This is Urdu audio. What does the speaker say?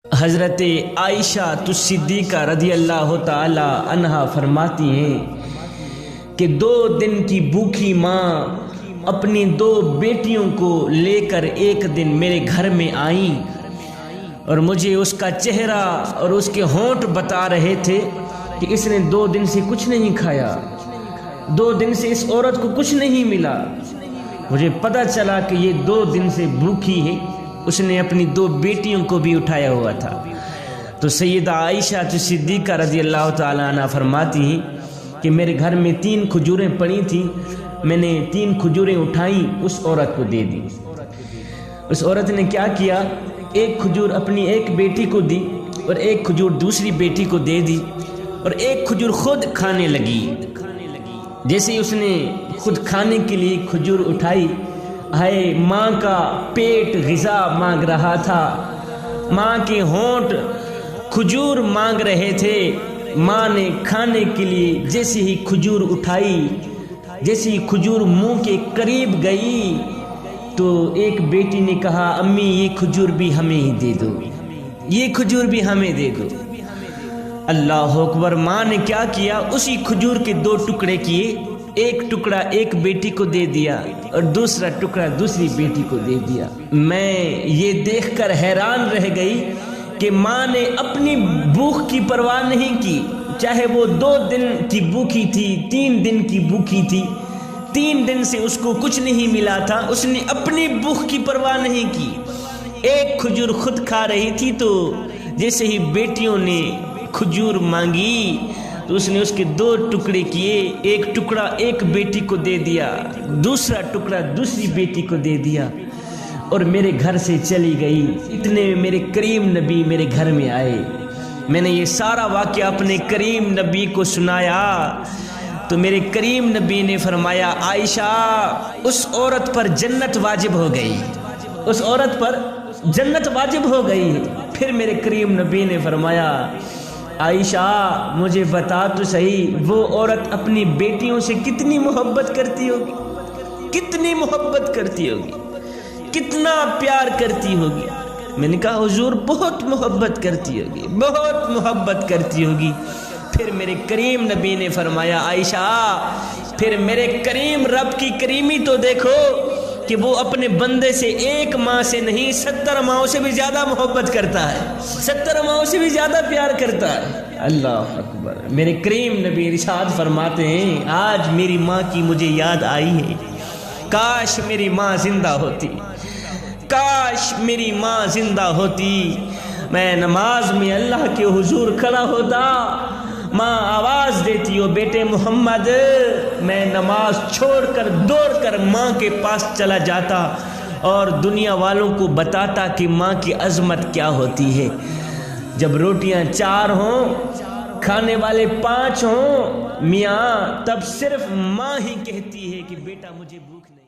حضرت عائشہ صدیقہ رضی اللہ تعالی عنہا فرماتی ہیں کہ 2 دن کی بھوکی ماں اپنی 2 بیٹیوں کو لے کر ایک دن میرے گھر میں آئیں اور مجھے اس کا چہرہ اور اس کے ہونٹ بتا رہے تھے کہ اس نے 2 دن سے کچھ نہیں کھایا، 2 دن سے اس عورت کو کچھ نہیں ملا۔ مجھے پتہ چلا کہ یہ 2 دن سے بھوکی ہے۔ اس نے اپنی 2 بیٹیوں کو بھی اٹھایا ہوا تھا۔ تو سیدہ عائشہ صدیقہ رضی اللہ تعالیٰ عنہ فرماتی ہیں کہ میرے گھر میں 3 کھجوریں پڑی تھیں، میں نے 3 کھجوریں اٹھائیں، اس عورت کو دے دی۔ اس عورت نے کیا کیا، 1 کھجور اپنی ایک بیٹی کو دی اور 1 کھجور دوسری بیٹی کو دے دی اور 1 کھجور خود کھانے لگی۔ جیسے اس نے خود کھانے کے لیے کھجور اٹھائی، ہائے ماں کا پیٹ غذا مانگ رہا تھا، ماں کے ہونٹ کھجور مانگ رہے تھے۔ ماں نے کھانے کے لیے جیسے ہی کھجور اٹھائی، جیسے ہی کھجور منہ کے قریب گئی تو ایک بیٹی نے کہا، امی یہ کھجور بھی ہمیں ہی دے دو، یہ کھجور بھی ہمیں دے دو۔ اللہ اکبر! ماں نے کیا کیا، اسی کھجور کے 2 ٹکڑے کیے، ایک ٹکڑا ایک بیٹی کو دے دیا اور دوسرا ٹکڑا دوسری بیٹی کو دے دیا۔ میں یہ دیکھ کر حیران رہ گئی کہ ماں نے اپنی بھوک کی پرواہ نہیں کی، چاہے وہ 2 دن کی بھوکی تھی، 3 دن کی بھوکی تھی، 3 دن سے اس کو کچھ نہیں ملا تھا، اس نے اپنی بھوک کی پرواہ نہیں کی۔ ایک کھجور خود کھا رہی تھی تو جیسے ہی بیٹیوں نے کھجور مانگی تو اس نے اس کے 2 ٹکڑے کیے، ایک ٹکڑا ایک بیٹی کو دے دیا، دوسرا ٹکڑا دوسری بیٹی کو دے دیا اور میرے گھر سے چلی گئی۔ اتنے میں میرے کریم نبی میرے گھر میں آئے۔ میں نے یہ سارا واقعہ اپنے کریم نبی کو سنایا تو میرے کریم نبی نے فرمایا، عائشہ اس عورت پر جنت واجب ہو گئی، اس عورت پر جنت واجب ہو گئی۔ پھر میرے کریم نبی نے فرمایا، عائشہ مجھے بتا تو صحیح، وہ عورت اپنی بیٹیوں سے کتنی محبت کرتی ہوگی، کتنی محبت کرتی ہوگی، کتنا پیار کرتی ہوگی۔ میں نے کہا حضور بہت محبت کرتی ہوگی، بہت محبت کرتی ہوگی۔ پھر میرے کریم نبی نے فرمایا، عائشہ پھر میرے کریم رب کی کریمی تو دیکھو کہ وہ اپنے بندے سے 1 ماں سے نہیں 70 ماؤں سے بھی زیادہ محبت کرتا ہے، 70 ماؤں سے بھی زیادہ پیار کرتا ہے۔ اللہ اکبر! میرے کریم نبی ارشاد فرماتے ہیں، آج میری ماں کی مجھے یاد آئی ہے، کاش میری ماں زندہ ہوتی، کاش میری ماں زندہ ہوتی، میں نماز میں اللہ کے حضور کھڑا ہوتا، ماں آواز دیتی ہو، بیٹے محمد، میں نماز چھوڑ کر دوڑ کر ماں کے پاس چلا جاتا اور دنیا والوں کو بتاتا کہ ماں کی عظمت کیا ہوتی ہے۔ جب روٹیاں 4 ہوں، کھانے والے 5 ہوں میاں، تب صرف ماں ہی کہتی ہے کہ بیٹا مجھے بھوک نہیں۔